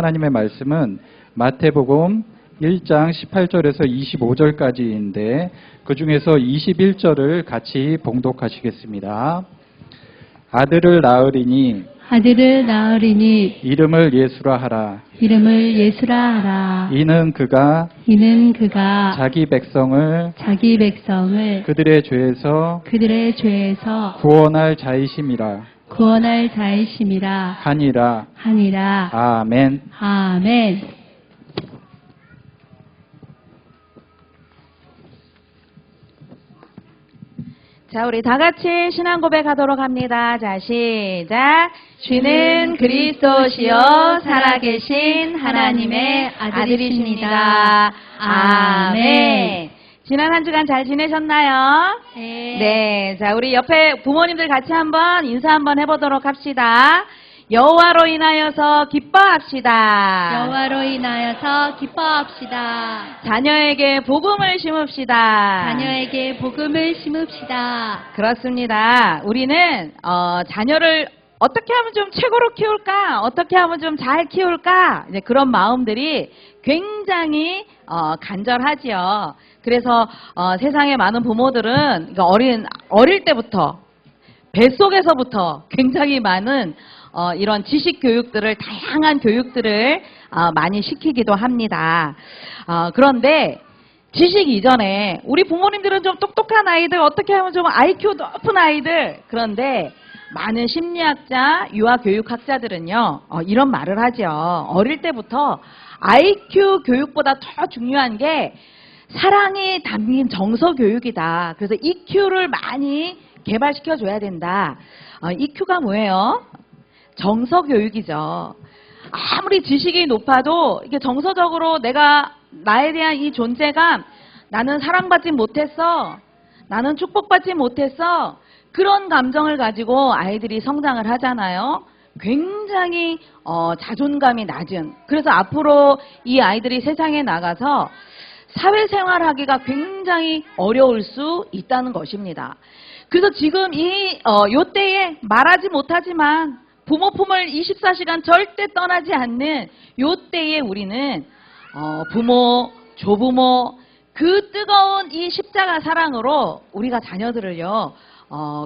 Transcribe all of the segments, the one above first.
하나님의 말씀은 마태복음 1장 18절에서 25절까지인데 그 중에서 21절을 같이 봉독하시겠습니다. 아들을 낳으리니 이름을 예수라 하라. 이는 그가 자기 백성을 그들의 죄에서 구원할 자이심이라 하니라. 아멘. 자, 우리 다 같이 신앙 고백하도록 합니다. 자, 시작. 주는 그리스도시요 살아계신 하나님의 아들이십니다. 아멘. 지난 한 주간 잘 지내셨나요? 네. 자, 우리 옆에 부모님들 같이 한번 인사 한번 해보도록 합시다. 여호와로 인하여서 기뻐합시다. 자녀에게 복음을 심읍시다. 그렇습니다. 우리는 자녀를 어떻게 하면 좀 최고로 키울까? 어떻게 하면 좀 잘 키울까? 이제 그런 마음들이 굉장히 간절하지요. 그래서 세상의 많은 부모들은 어릴 때부터 뱃속에서부터 굉장히 많은 이런 지식 교육들을, 다양한 교육들을 많이 시키기도 합니다. 그런데 지식 이전에 우리 부모님들은 좀 똑똑한 아이들, 어떻게 하면 좀 IQ 높은 아이들, 그런데 많은 심리학자, 유아교육학자들은요 이런 말을 하죠. 어릴 때부터 IQ 교육보다 더 중요한 게 사랑이 담긴 정서교육이다. 그래서 EQ를 많이 개발시켜줘야 된다. EQ가 뭐예요? 정서교육이죠. 아무리 지식이 높아도 이게 정서적으로 나에 대한 이 존재감, 나는 사랑받지 못했어, 나는 축복받지 못했어, 그런 감정을 가지고 아이들이 성장을 하잖아요. 굉장히 자존감이 낮은, 그래서 앞으로 이 아이들이 세상에 나가서 사회생활하기가 굉장히 어려울 수 있다는 것입니다. 그래서 지금 요때에 말하지 못하지만 부모 품을 24시간 절대 떠나지 않는 요때에 우리는 부모, 조부모, 그 뜨거운 이 십자가 사랑으로 우리가 자녀들을요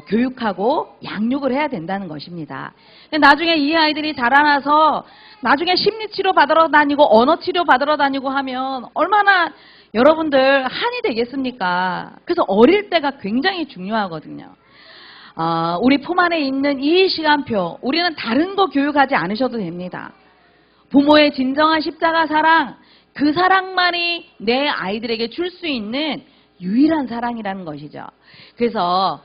교육하고 양육을 해야 된다는 것입니다. 나중에 이 아이들이 자라나서 나중에 심리치료 받으러 다니고 언어치료 받으러 다니고 하면 얼마나 여러분들 한이 되겠습니까? 그래서 어릴 때가 굉장히 중요하거든요. 우리 품 안에 있는 이 시간표, 우리는 다른 거 교육하지 않으셔도 됩니다. 부모의 진정한 십자가 사랑, 그 사랑만이 내 아이들에게 줄 수 있는 유일한 사랑이라는 것이죠. 그래서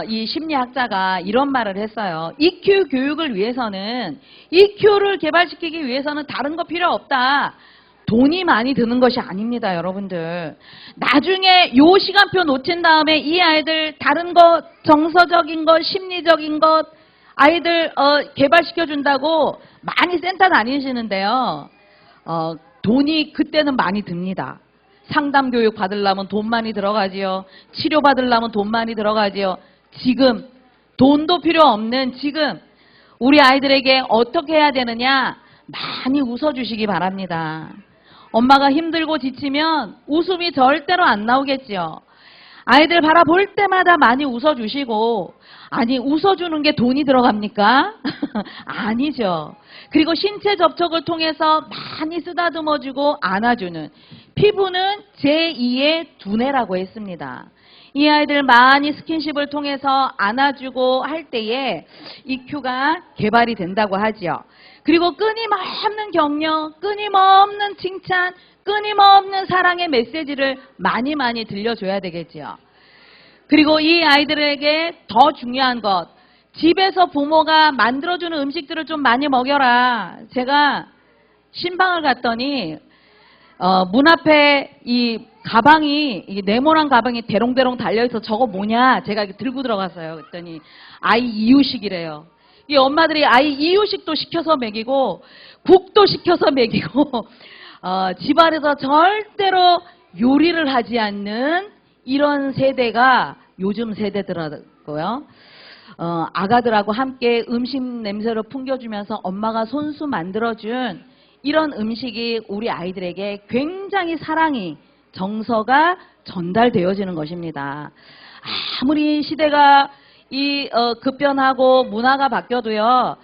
이 심리학자가 이런 말을 했어요. EQ 교육을 위해서는, EQ를 개발시키기 위해서는 다른 거 필요 없다. 돈이 많이 드는 것이 아닙니다, 여러분들. 나중에 요 시간표 놓친 다음에 이 아이들 다른 것, 정서적인 것, 심리적인 것, 아이들 개발시켜준다고 많이 센터 다니시는데요. 돈이 그때는 많이 듭니다. 상담 교육 받으려면 돈 많이 들어가지요. 치료 받으려면 돈 많이 들어가지요. 지금 돈도 필요 없는 지금 우리 아이들에게 어떻게 해야 되느냐? 많이 웃어주시기 바랍니다. 엄마가 힘들고 지치면 웃음이 절대로 안 나오겠지요. 아이들 바라볼 때마다 많이 웃어주시고, 아니 웃어주는 게 돈이 들어갑니까? 아니죠. 그리고 신체 접촉을 통해서 많이 쓰다듬어주고 안아주는, 피부는 제2의 두뇌라고 했습니다. 이 아이들 많이 스킨십을 통해서 안아주고 할 때에 EQ가 개발이 된다고 하지요. 그리고 끊임없는 격려, 끊임없는 칭찬, 끊임없는 사랑의 메시지를 많이 들려줘야 되겠지요. 그리고 이 아이들에게 더 중요한 것, 집에서 부모가 만들어주는 음식들을 좀 많이 먹여라. 제가 신방을 갔더니 문 앞에 이 가방이, 이 네모난 가방이 대롱대롱 달려있어. 저거 뭐냐? 제가 들고 들어갔어요. 그랬더니 아이 이유식이래요. 이 엄마들이 아이 이유식도 시켜서 먹이고 국도 시켜서 먹이고 집안에서 절대로 요리를 하지 않는 이런 세대가 요즘 세대더라고요. 아가들하고 함께 음식 냄새를 풍겨주면서 엄마가 손수 만들어준 이런 음식이 우리 아이들에게 굉장히 사랑이, 정서가 전달되어지는 것입니다. 아무리 시대가 급변하고 문화가 바뀌어도요,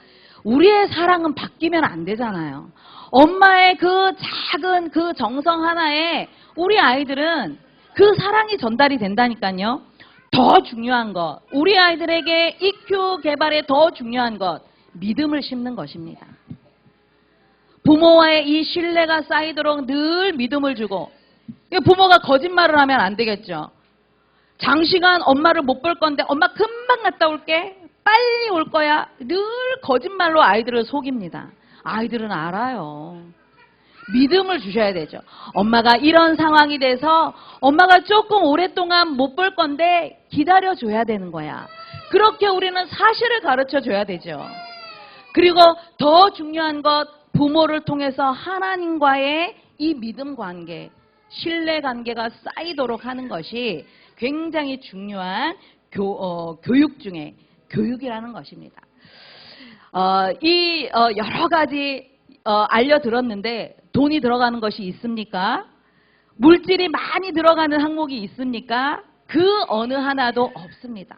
우리의 사랑은 바뀌면 안 되잖아요. 엄마의 그 작은 그 정성 하나에 우리 아이들은 그 사랑이 전달이 된다니까요. 더 중요한 것, 우리 아이들에게 EQ 개발에 더 중요한 것, 믿음을 심는 것입니다. 부모와의 이 신뢰가 쌓이도록 늘 믿음을 주고, 부모가 거짓말을 하면 안 되겠죠. 장시간 엄마를 못 볼 건데 엄마 금방 갔다 올게, 빨리 올 거야, 늘 거짓말로 아이들을 속입니다. 아이들은 알아요. 믿음을 주셔야 되죠. 엄마가 이런 상황이 돼서 엄마가 조금 오랫동안 못 볼 건데 기다려줘야 되는 거야. 그렇게 우리는 사실을 가르쳐줘야 되죠. 그리고 더 중요한 것, 부모를 통해서 하나님과의 이 믿음 관계, 신뢰 관계가 쌓이도록 하는 것이 굉장히 중요한 교육 중에 교육이라는 것입니다. 여러 가지 알려들었는데 돈이 들어가는 것이 있습니까? 물질이 많이 들어가는 항목이 있습니까? 그 어느 하나도 없습니다.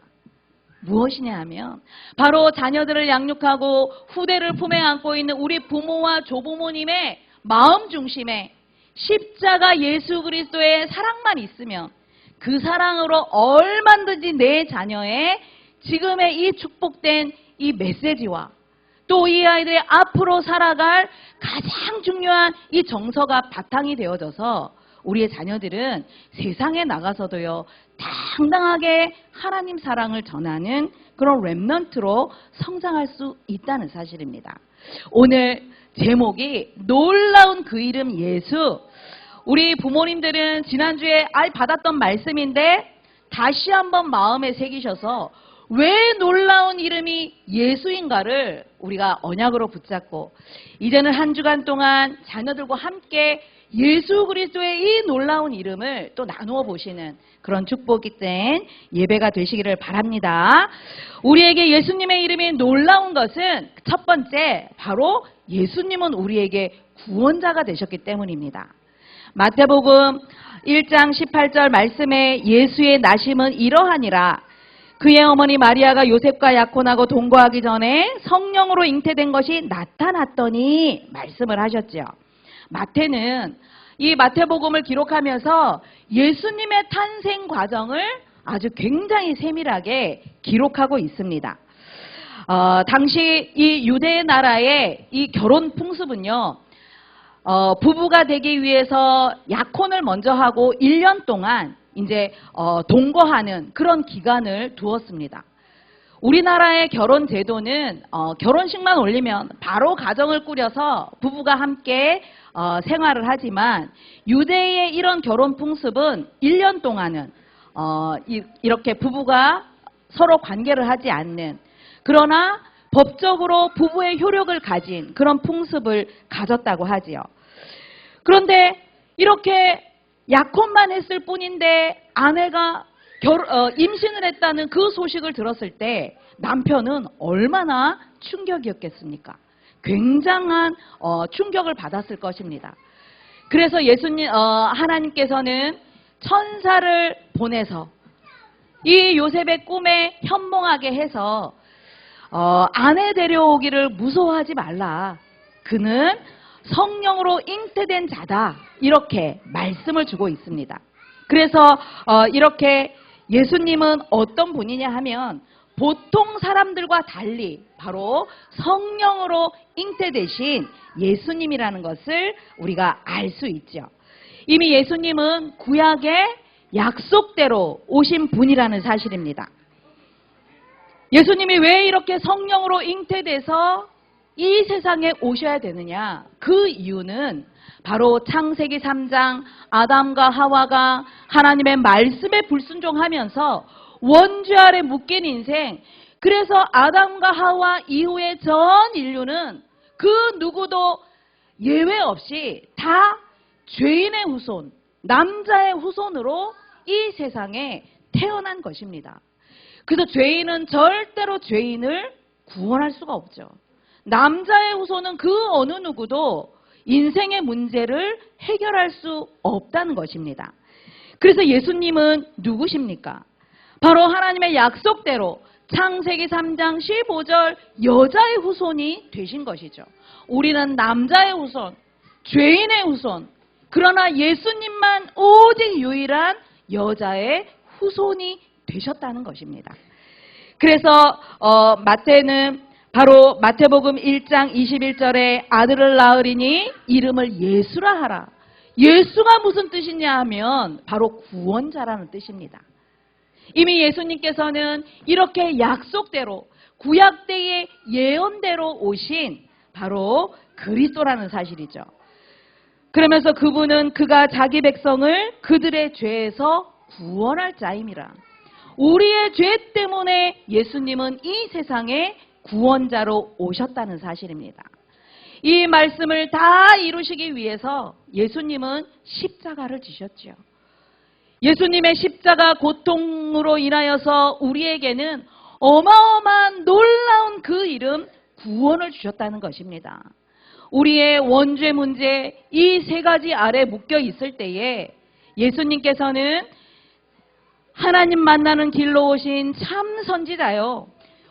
무엇이냐 하면 바로 자녀들을 양육하고 후대를 품에 안고 있는 우리 부모와 조부모님의 마음 중심에 십자가 예수 그리스도의 사랑만 있으면 그 사랑으로 얼마든지 내 자녀의 지금의 이 축복된 이 메시지와 또 이 아이들의 앞으로 살아갈 가장 중요한 이 정서가 바탕이 되어져서 우리의 자녀들은 세상에 나가서도요, 당당하게 하나님 사랑을 전하는 그런 렘넌트로 성장할 수 있다는 사실입니다. 오늘 제목이 놀라운 그 이름 예수. 우리 부모님들은 지난주에 받았던 말씀인데 다시 한번 마음에 새기셔서 왜 놀라운 이름이 예수인가를 우리가 언약으로 붙잡고 이제는 한 주간 동안 자녀들과 함께 예수 그리스도의 이 놀라운 이름을 또 나누어 보시는 그런 축복이 된 예배가 되시기를 바랍니다. 우리에게 예수님의 이름이 놀라운 것은 첫 번째, 바로 예수님은 우리에게 구원자가 되셨기 때문입니다. 마태복음 1장 18절 말씀에 예수의 나심은 이러하니라. 그의 어머니 마리아가 요셉과 약혼하고 동거하기 전에 성령으로 잉태된 것이 나타났더니 말씀을 하셨죠. 마태는 이 마태복음을 기록하면서 예수님의 탄생 과정을 아주 굉장히 세밀하게 기록하고 있습니다. 당시 이 유대 나라의 이 결혼 풍습은요, 부부가 되기 위해서 약혼을 먼저 하고 1년 동안 이제 동거하는 그런 기간을 두었습니다. 우리나라의 결혼 제도는 결혼식만 올리면 바로 가정을 꾸려서 부부가 함께 생활을 하지만 유대의 이런 결혼 풍습은 1년 동안은 이렇게 부부가 서로 관계를 하지 않는, 그러나 법적으로 부부의 효력을 가진 그런 풍습을 가졌다고 하지요. 그런데 이렇게 약혼만 했을 뿐인데 아내가 임신을 했다는 그 소식을 들었을 때 남편은 얼마나 충격이었겠습니까? 굉장한 충격을 받았을 것입니다. 그래서 하나님께서는 천사를 보내서 이 요셉의 꿈에 현몽하게 해서 아내 데려오기를 무서워하지 말라. 그는 성령으로 잉태된 자다. 이렇게 말씀을 주고 있습니다. 그래서 이렇게 예수님은 어떤 분이냐 하면 보통 사람들과 달리 바로 성령으로 잉태되신 예수님이라는 것을 우리가 알 수 있죠. 이미 예수님은 구약의 약속대로 오신 분이라는 사실입니다. 예수님이 왜 이렇게 성령으로 잉태돼서 이 세상에 오셔야 되느냐? 그 이유는 바로 창세기 3장 아담과 하와가 하나님의 말씀에 불순종하면서 원죄 아래 묶인 인생, 그래서 아담과 하와 이후의 전 인류는 그 누구도 예외 없이 다 죄인의 후손, 남자의 후손으로 이 세상에 태어난 것입니다. 그래서 죄인은 절대로 죄인을 구원할 수가 없죠. 남자의 후손은 그 어느 누구도 인생의 문제를 해결할 수 없다는 것입니다. 그래서 예수님은 누구십니까? 바로 하나님의 약속대로 창세기 3장 15절 여자의 후손이 되신 것이죠. 우리는 남자의 후손, 죄인의 후손, 그러나 예수님만 오직 유일한 여자의 후손이 되셨다는 것입니다. 그래서 마태는 바로 마태복음 1장 21절에 아들을 낳으리니 이름을 예수라 하라. 예수가 무슨 뜻이냐 하면 바로 구원자라는 뜻입니다. 이미 예수님께서는 이렇게 약속대로 구약 때의 예언대로 오신 바로 그리스도라는 사실이죠. 그러면서 그분은 그가 자기 백성을 그들의 죄에서 구원할 자임이라. 우리의 죄 때문에 예수님은 이 세상에 구원자로 오셨다는 사실입니다. 이 말씀을 다 이루시기 위해서 예수님은 십자가를 지셨죠. 예수님의 십자가 고통으로 인하여서 우리에게는 어마어마한 놀라운 그 이름 구원을 주셨다는 것입니다. 우리의 원죄 문제 이 세 가지 아래 묶여 있을 때에 예수님께서는 하나님 만나는 길로 오신 참 선지자요,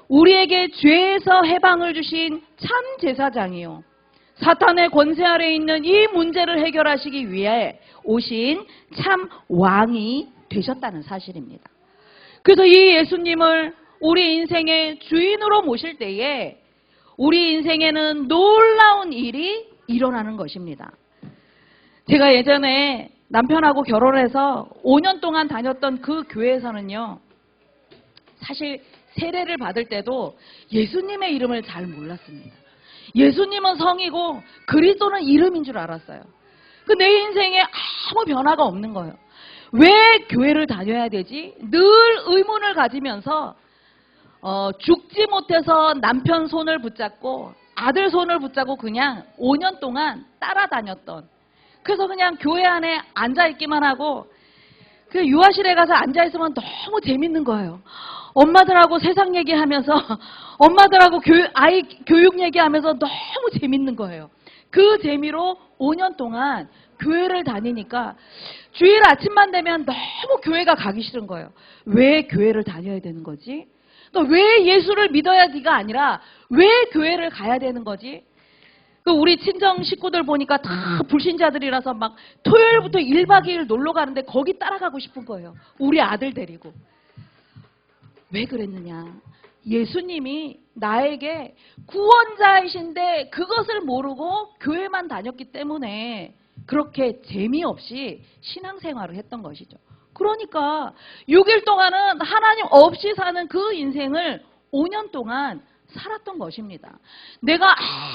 우리에게 죄에서 해방을 주신 참 제사장이요, 사탄의 권세 아래 있는 이 문제를 해결하시기 위해 오신 참 왕이 되셨다는 사실입니다. 그래서 이 예수님을 우리 인생의 주인으로 모실 때에 우리 인생에는 놀라운 일이 일어나는 것입니다. 제가 예전에 남편하고 결혼해서 5년 동안 다녔던 그 교회에서는요, 사실 세례를 받을 때도 예수님의 이름을 잘 몰랐습니다. 예수님은 성이고 그리스도는 이름인 줄 알았어요. 그 내 인생에 아무 변화가 없는 거예요. 왜 교회를 다녀야 되지? 늘 의문을 가지면서 죽지 못해서 남편 손을 붙잡고 아들 손을 붙잡고 그냥 5년 동안 따라다녔던, 그래서 그냥 교회 안에 앉아있기만 하고 그 유아실에 가서 앉아있으면 너무 재밌는 거예요. 엄마들하고 세상 얘기하면서 엄마들하고 아이 교육 얘기하면서 너무 재밌는 거예요. 그 재미로 5년 동안 교회를 다니니까 주일 아침만 되면 너무 교회가 가기 싫은 거예요. 왜 교회를 다녀야 되는 거지? 그러니까 왜 예수를 믿어야지가 아니라 왜 교회를 가야 되는 거지? 우리 친정 식구들 보니까 다 불신자들이라서 막 토요일부터 1박 2일 놀러 가는데 거기 따라가고 싶은 거예요. 우리 아들 데리고. 왜 그랬느냐? 예수님이 나에게 구원자이신데 그것을 모르고 교회만 다녔기 때문에 그렇게 재미없이 신앙생활을 했던 것이죠. 그러니까 6일 동안은 하나님 없이 사는 그 인생을 5년 동안 살았던 것입니다. 내가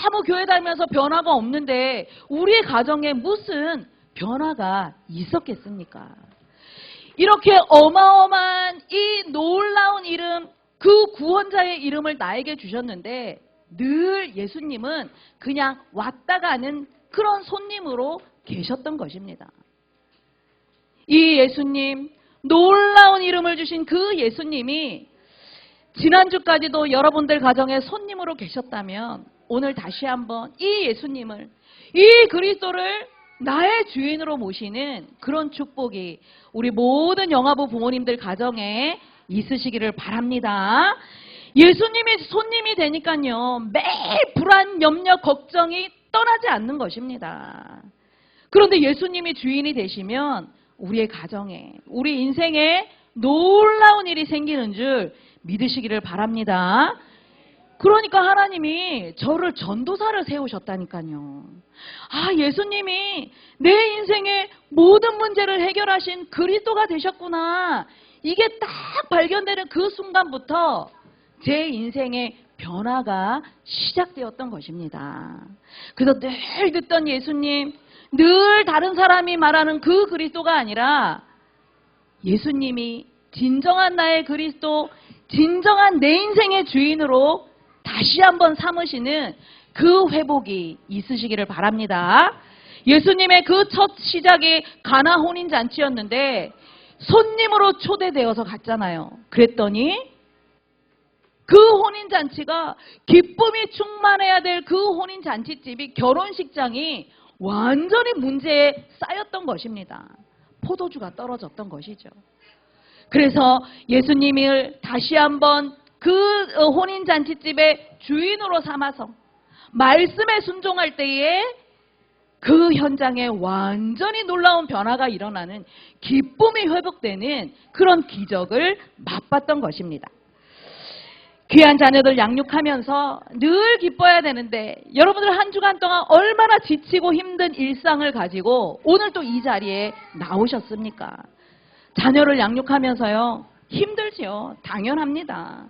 아무 교회 다니면서 변화가 없는데 우리의 가정에 무슨 변화가 있었겠습니까? 이렇게 어마어마한 이 놀라운 이름, 그 구원자의 이름을 나에게 주셨는데 늘 예수님은 그냥 왔다 가는 그런 손님으로 계셨던 것입니다. 이 예수님, 놀라운 이름을 주신 그 예수님이 지난주까지도 여러분들 가정에 손님으로 계셨다면 오늘 다시 한번 이 예수님을, 이 그리스도를 나의 주인으로 모시는 그런 축복이 우리 모든 영화부 부모님들 가정에 있으시기를 바랍니다. 예수님이 손님이 되니까요, 매일 불안, 염려, 걱정이 떠나지 않는 것입니다. 그런데 예수님이 주인이 되시면 우리의 가정에, 우리 인생에 놀라운 일이 생기는 줄 믿으시기를 바랍니다. 그러니까 하나님이 저를 전도사를 세우셨다니까요. 아, 예수님이 내 인생의 모든 문제를 해결하신 그리스도가 되셨구나. 이게 딱 발견되는 그 순간부터 제 인생의 변화가 시작되었던 것입니다. 그래서 늘 듣던 예수님, 늘 다른 사람이 말하는 그 그리스도가 아니라 예수님이 진정한 나의 그리스도, 진정한 내 인생의 주인으로 다시 한번 삼으시는 그 회복이 있으시기를 바랍니다. 예수님의 그 첫 시작이 가나 혼인잔치였는데 손님으로 초대되어서 갔잖아요. 그랬더니 그 혼인잔치가 기쁨이 충만해야 될 그 혼인잔치집이, 결혼식장이 완전히 문제에 쌓였던 것입니다. 포도주가 떨어졌던 것이죠. 그래서 예수님을 다시 한번 그 혼인잔치집의 주인으로 삼아서 말씀에 순종할 때에 그 현장에 완전히 놀라운 변화가 일어나는, 기쁨이 회복되는 그런 기적을 맛봤던 것입니다. 귀한 자녀들 양육하면서 늘 기뻐야 되는데, 여러분들 한 주간 동안 얼마나 지치고 힘든 일상을 가지고 오늘 또 이 자리에 나오셨습니까? 자녀를 양육하면서요, 힘들지요. 당연합니다.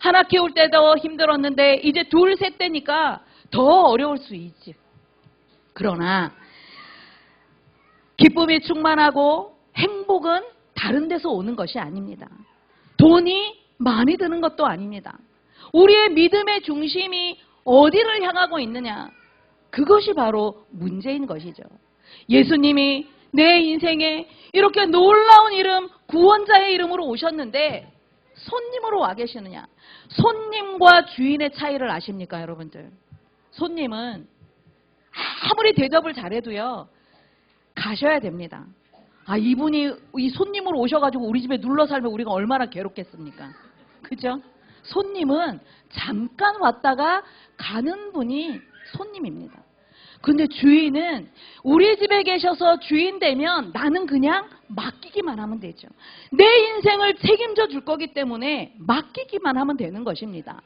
하나 키울 때도 힘들었는데 이제 둘, 셋 되니까 더 어려울 수 있지. 그러나 기쁨이 충만하고 행복은 다른 데서 오는 것이 아닙니다. 돈이 많이 드는 것도 아닙니다. 우리의 믿음의 중심이 어디를 향하고 있느냐, 그것이 바로 문제인 것이죠. 예수님이 내 인생에 이렇게 놀라운 이름, 구원자의 이름으로 오셨는데 손님으로 와 계시느냐? 손님과 주인의 차이를 아십니까, 여러분들? 손님은 아무리 대접을 잘해도요, 가셔야 됩니다. 아, 이분이 이 손님으로 오셔가지고 우리 집에 눌러 살면 우리가 얼마나 괴롭겠습니까? 그죠? 손님은 잠깐 왔다가 가는 분이 손님입니다. 근데 주인은 우리 집에 계셔서 주인 되면 나는 그냥 맡기기만 하면 되죠. 내 인생을 책임져 줄 거기 때문에 맡기기만 하면 되는 것입니다.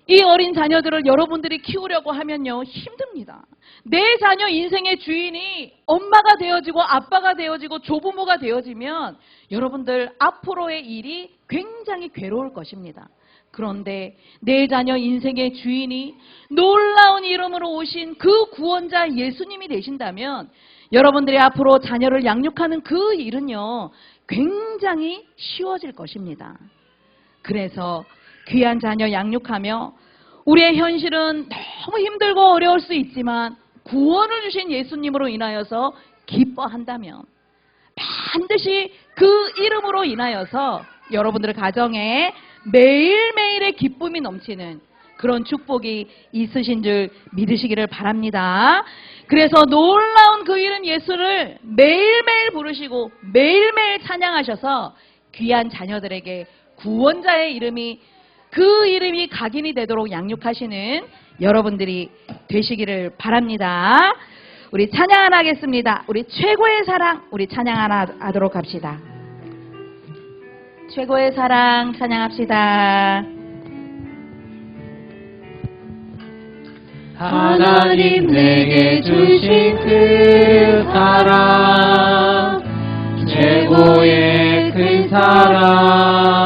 이 어린 자녀들을 여러분들이 키우려고 하면요, 힘듭니다. 내 자녀 인생의 주인이 엄마가 되어지고 아빠가 되어지고 조부모가 되어지면 여러분들 앞으로의 일이 굉장히 괴로울 것입니다. 그런데 내 자녀 인생의 주인이 놀라운 이름으로 오신 그 구원자 예수님이 되신다면 여러분들이 앞으로 자녀를 양육하는 그 일은요, 굉장히 쉬워질 것입니다. 그래서 귀한 자녀 양육하며 우리의 현실은 너무 힘들고 어려울 수 있지만 구원을 주신 예수님으로 인하여서 기뻐한다면 반드시 그 이름으로 인하여서 여러분들의 가정에 매일매일의 기쁨이 넘치는 그런 축복이 있으신 줄 믿으시기를 바랍니다. 그래서 놀라운 그 이름 예수를 매일매일 부르시고 매일매일 찬양하셔서 귀한 자녀들에게 구원자의 이름이, 그 이름이 각인이 되도록 양육하시는 여러분들이 되시기를 바랍니다. 우리 찬양 하나 하겠습니다. 우리 최고의 사랑, 우리 찬양 하나 하도록 합시다. 최고의 사랑 찬양합시다. 하나님 내게 주신 그 사랑, 최고의 그 사랑,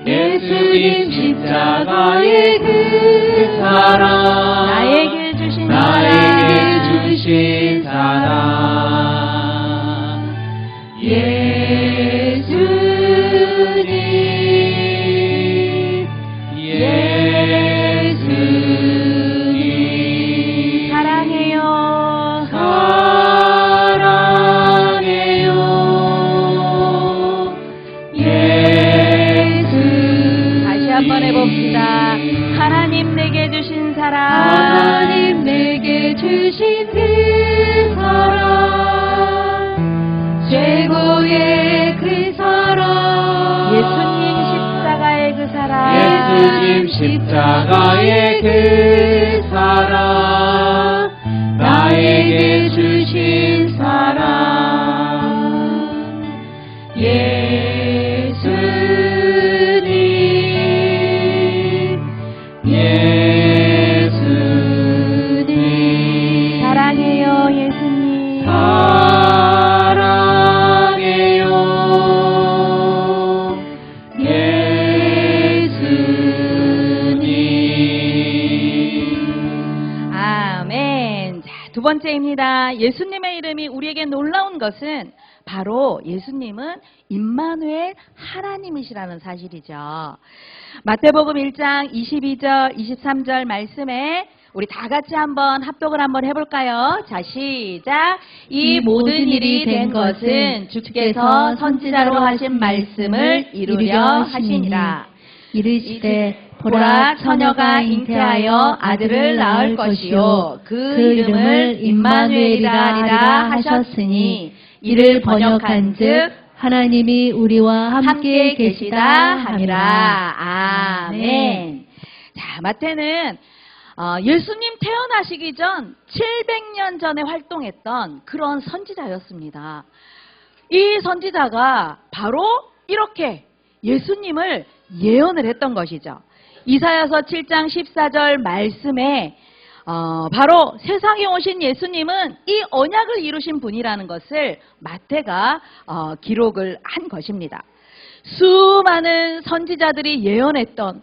예수님 십자가의 그 사랑, 나에게 주신 사랑, 예수님 사랑해요. 다시 한번 해봅시다. 하나님 내게 주신 사랑, 하나님 내게 주신 그 사랑, 최고의 그 사랑, 예수님 십자가의 그 사랑, 예수님 십자가의 그 사랑, 나에게 주신 사랑, 예수님 사랑해요 예수님. 사랑해요 예수님. 아멘. 자, 두 번째입니다. 예수님의 이름이 우리에게 놀라운 것은 바로 예수님은 임마누엘 하나님이시라는 사실이죠. 마태복음 1장 22절 23절 말씀에 우리 다 같이 한번 합독을 한번 해볼까요? 자, 시작. 이 모든 일이 된 것은 주께서 선지자로 하신 말씀을 이루려 하시니라. 이르시되 보라 처녀가 잉태하여 아들을 낳을 것이요 그 이름을 임마누엘이라 하리라 하셨으니 이를 번역한즉 하나님이 우리와 함께 계시다 함이라. 아멘. 자, 마태는 예수님 태어나시기 전 700년 전에 활동했던 그런 선지자였습니다. 이 선지자가 바로 이렇게 예수님을 예언을 했던 것이죠. 이사야서 7장 14절 말씀에 바로 세상에 오신 예수님은 이 언약을 이루신 분이라는 것을 마태가 기록을 한 것입니다. 수많은 선지자들이 예언했던,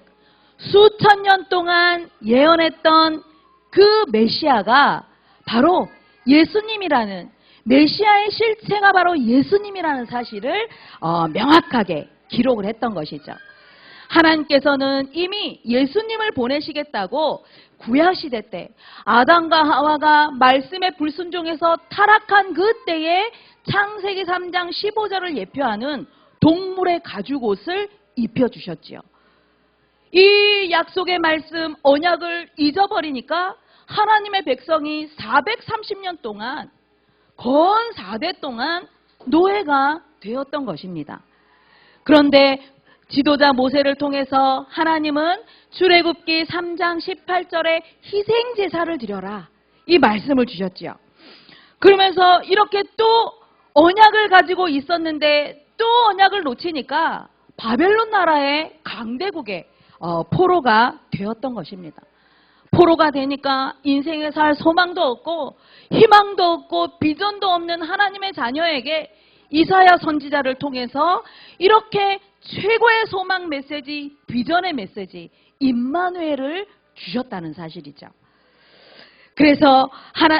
수천 년 동안 예언했던 그 메시아가 바로 예수님이라는, 메시아의 실체가 바로 예수님이라는 사실을 명확하게 기록을 했던 것이죠. 하나님께서는 이미 예수님을 보내시겠다고 구약시대 때 아담과 하와가 말씀의 불순종에서 타락한 그때에 창세기 3장 15절을 예표하는 동물의 가죽옷을 입혀주셨지요. 이 약속의 말씀, 언약을 잊어버리니까 하나님의 백성이 430년 동안, 건 4대 동안 노예가 되었던 것입니다. 그런데 지도자 모세를 통해서 하나님은 출애굽기 3장 18절에 희생제사를 드려라, 이 말씀을 주셨지요. 그러면서 이렇게 또 언약을 가지고 있었는데 또 언약을 놓치니까 바벨론 나라의 강대국의 포로가 되었던 것입니다. 포로가 되니까 인생에 살 소망도 없고 희망도 없고 비전도 없는 하나님의 자녀에게 이사야 선지자를 통해서 이렇게 최고의 소망 메시지, 비전의 메시지, 임마누엘을 주셨다는 사실이죠. 그래서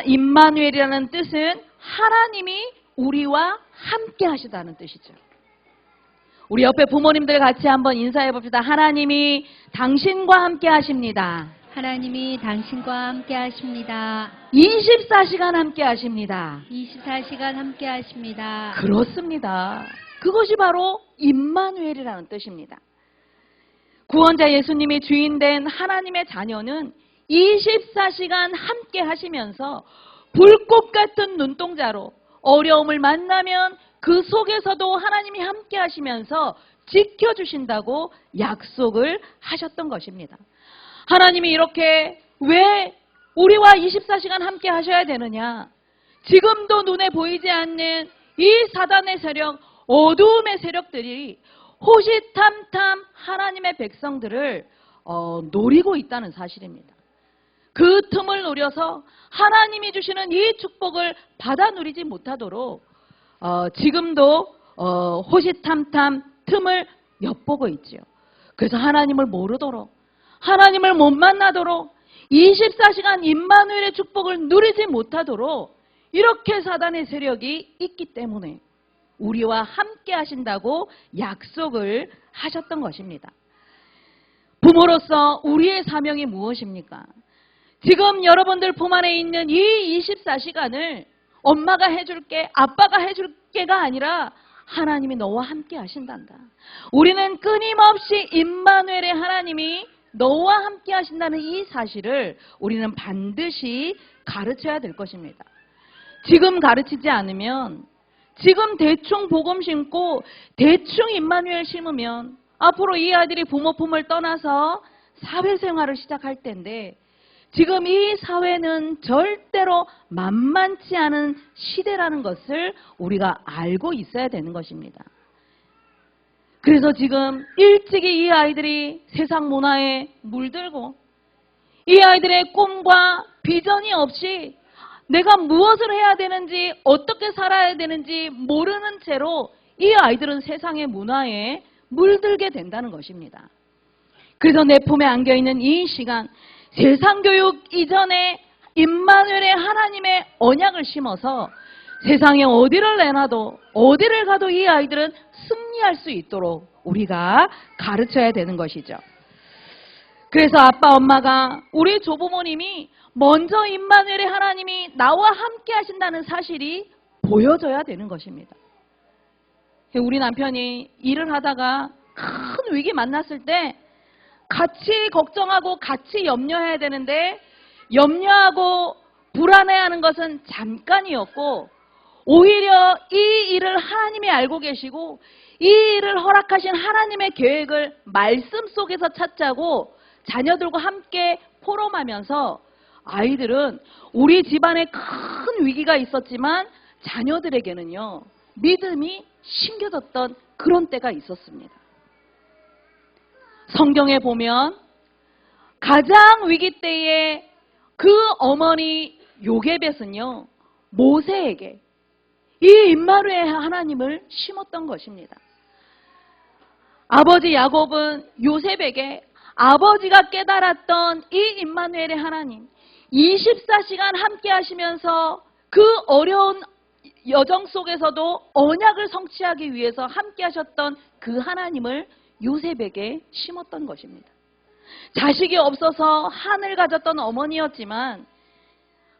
임마누엘이라는 뜻은 하나님이 우리와 함께 하시다는 뜻이죠. 우리 옆에 부모님들 같이 한번 인사해 봅시다. 하나님이 당신과 함께 하십니다. 하나님이 당신과 함께 하십니다. 24시간 함께 하십니다. 24시간 함께 하십니다. 그렇습니다. 그것이 바로 임마누엘이라는 뜻입니다. 구원자 예수님이 주인된 하나님의 자녀는 24시간 함께 하시면서 불꽃 같은 눈동자로 어려움을 만나면 그 속에서도 하나님이 함께 하시면서 지켜주신다고 약속을 하셨던 것입니다. 하나님이 이렇게 왜 우리와 24시간 함께 하셔야 되느냐? 지금도 눈에 보이지 않는 이 사단의 세력, 어두움의 세력들이 호시탐탐 하나님의 백성들을 노리고 있다는 사실입니다. 그 틈을 노려서 하나님이 주시는 이 축복을 받아 누리지 못하도록 지금도 호시탐탐 틈을 엿보고 있지요. 그래서 하나님을 모르도록, 하나님을 못 만나도록, 24시간 임마누엘의 축복을 누리지 못하도록 이렇게 사단의 세력이 있기 때문에 우리와 함께 하신다고 약속을 하셨던 것입니다. 부모로서 우리의 사명이 무엇입니까? 지금 여러분들 품 안에 있는 이 24시간을 엄마가 해줄게, 아빠가 해줄게가 아니라 하나님이 너와 함께 하신단다. 우리는 끊임없이 임마누엘의 하나님이 너와 함께 하신다는 이 사실을 우리는 반드시 가르쳐야 될 것입니다. 지금 가르치지 않으면, 지금 대충 복음 심고 대충 임마누엘 심으면 앞으로 이 아들이 부모 품을 떠나서 사회생활을 시작할 텐데, 지금 이 사회는 절대로 만만치 않은 시대라는 것을 우리가 알고 있어야 되는 것입니다. 그래서 지금 일찍이 이 아이들이 세상 문화에 물들고 이 아이들의 꿈과 비전이 없이 내가 무엇을 해야 되는지, 어떻게 살아야 되는지 모르는 채로 이 아이들은 세상의 문화에 물들게 된다는 것입니다. 그래서 내 품에 안겨있는 이 시간, 세상 교육 이전에 임마누엘의 하나님의 언약을 심어서 세상에 어디를 내놔도, 어디를 가도 이 아이들은 승리할 수 있도록 우리가 가르쳐야 되는 것이죠. 그래서 아빠, 엄마가, 우리 조부모님이 먼저 임마누엘의 하나님이 나와 함께 하신다는 사실이 보여져야 되는 것입니다. 우리 남편이 일을 하다가 큰 위기 만났을 때 같이 걱정하고 같이 염려해야 되는데 염려하고 불안해하는 것은 잠깐이었고 오히려 이 일을 하나님이 알고 계시고 이 일을 허락하신 하나님의 계획을 말씀 속에서 찾자고 자녀들과 함께 포럼하면서 아이들은 우리 집안에 큰 위기가 있었지만 자녀들에게는요 믿음이 심겨졌던 그런 때가 있었습니다. 성경에 보면 가장 위기 때에 그 어머니 요게벳은요 모세에게 이 임마누엘 하나님을 심었던 것입니다. 아버지 야곱은 요셉에게 아버지가 깨달았던 이 임마누엘의 하나님 24시간 함께 하시면서 그 어려운 여정 속에서도 언약을 성취하기 위해서 함께 하셨던 그 하나님을 요셉에게 심었던 것입니다. 자식이 없어서 한을 가졌던 어머니였지만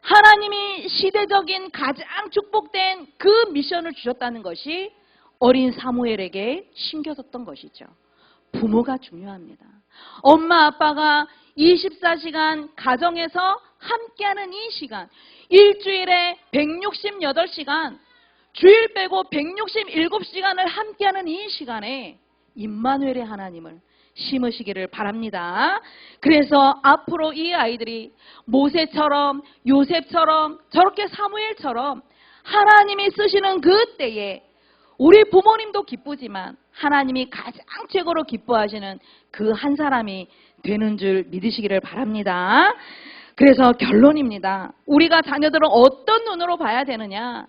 하나님이 시대적인 가장 축복된 그 미션을 주셨다는 것이 어린 사무엘에게 심겨졌던 것이죠. 부모가 중요합니다. 엄마 아빠가 24시간 가정에서 함께하는 이 시간, 일주일에 168시간, 주일 빼고 167시간을 함께하는 이 시간에 임마누엘의 하나님을 심으시기를 바랍니다. 그래서 앞으로 이 아이들이 모세처럼 요셉처럼 저렇게 사무엘처럼 하나님이 쓰시는 그 때에 우리 부모님도 기쁘지만 하나님이 가장 최고로 기뻐하시는 그 한 사람이 되는 줄 믿으시기를 바랍니다. 그래서 결론입니다. 우리가 자녀들을 어떤 눈으로 봐야 되느냐?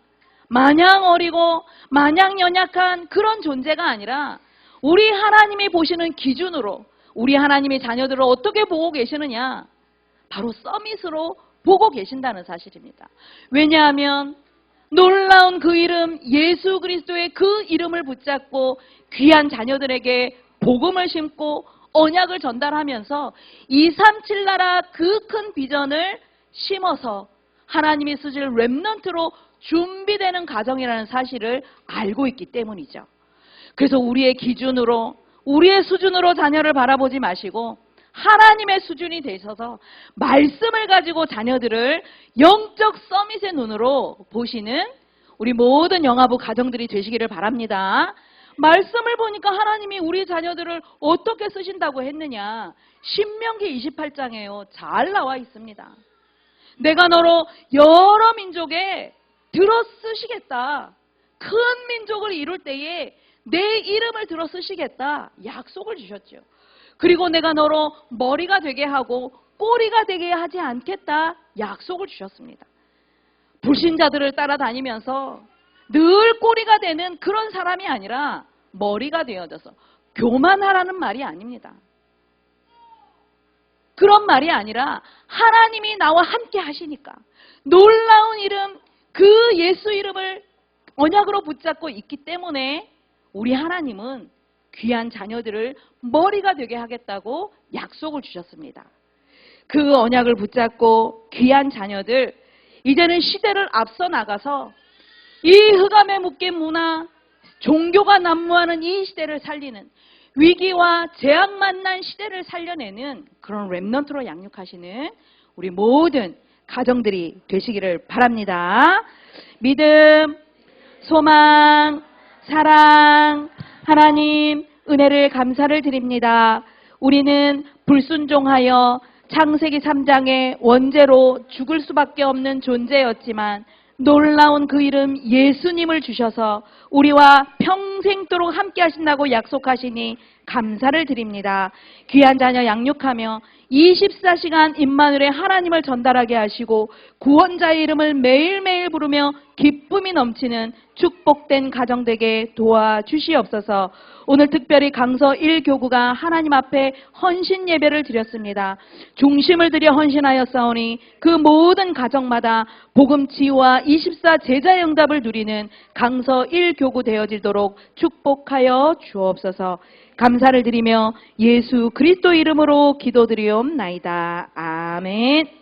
마냥 어리고 마냥 연약한 그런 존재가 아니라 우리 하나님이 보시는 기준으로 우리 하나님이 자녀들을 어떻게 보고 계시느냐? 바로 서밋으로 보고 계신다는 사실입니다. 왜냐하면 놀라운 그 이름 예수 그리스도의 그 이름을 붙잡고 귀한 자녀들에게 복음을 심고 언약을 전달하면서 237 나라 그 큰 비전을 심어서 하나님이 쓰실 렘넌트로 준비되는 가정이라는 사실을 알고 있기 때문이죠. 그래서 우리의 기준으로 우리의 수준으로 자녀를 바라보지 마시고 하나님의 수준이 되셔서 말씀을 가지고 자녀들을 영적 서밋의 눈으로 보시는 우리 모든 영아부 가정들이 되시기를 바랍니다. 말씀을 보니까 하나님이 우리 자녀들을 어떻게 쓰신다고 했느냐? 신명기 28장에요. 잘 나와 있습니다. 내가 너로 여러 민족에 들어 쓰시겠다. 큰 민족을 이룰 때에 내 이름을 들어 쓰시겠다. 약속을 주셨죠. 그리고 내가 너로 머리가 되게 하고 꼬리가 되게 하지 않겠다. 약속을 주셨습니다. 불신자들을 따라다니면서 늘 꼬리가 되는 그런 사람이 아니라 머리가 되어져서 교만하라는 말이 아닙니다. 그런 말이 아니라 하나님이 나와 함께 하시니까 놀라운 이름 그 예수 이름을 언약으로 붙잡고 있기 때문에 우리 하나님은 귀한 자녀들을 머리가 되게 하겠다고 약속을 주셨습니다. 그 언약을 붙잡고 귀한 자녀들 이제는 시대를 앞서 나가서 이 흑암에 묶인 문화 종교가 난무하는 이 시대를 살리는 위기와 재앙 만난 시대를 살려내는 그런 렘넌트로 양육하시는 우리 모든 가정들이 되시기를 바랍니다. 믿음, 소망, 사랑, 하나님 은혜를 감사를 드립니다. 우리는 불순종하여 창세기 3장의 원죄로 죽을 수밖에 없는 존재였지만 놀라운 그 이름 예수님을 주셔서 우리와 평생도록 함께 하신다고 약속하시니 감사를 드립니다. 귀한 자녀 양육하며 24시간 임마누엘의 하나님을 전달하게 하시고 구원자의 이름을 매일매일 부르며 기쁨이 넘치는 축복된 가정 되게 도와주시옵소서. 오늘 특별히 강서 1교구가 하나님 앞에 헌신 예배를 드렸습니다. 중심을 들여 헌신하였사오니 그 모든 가정마다 복음 치유와 24 제자 응답을 누리는 강서 1교구 되어지도록 축복하여 주옵소서. 감사를 드리며 예수 그리스도 이름으로 기도드리옵나이다. 아멘.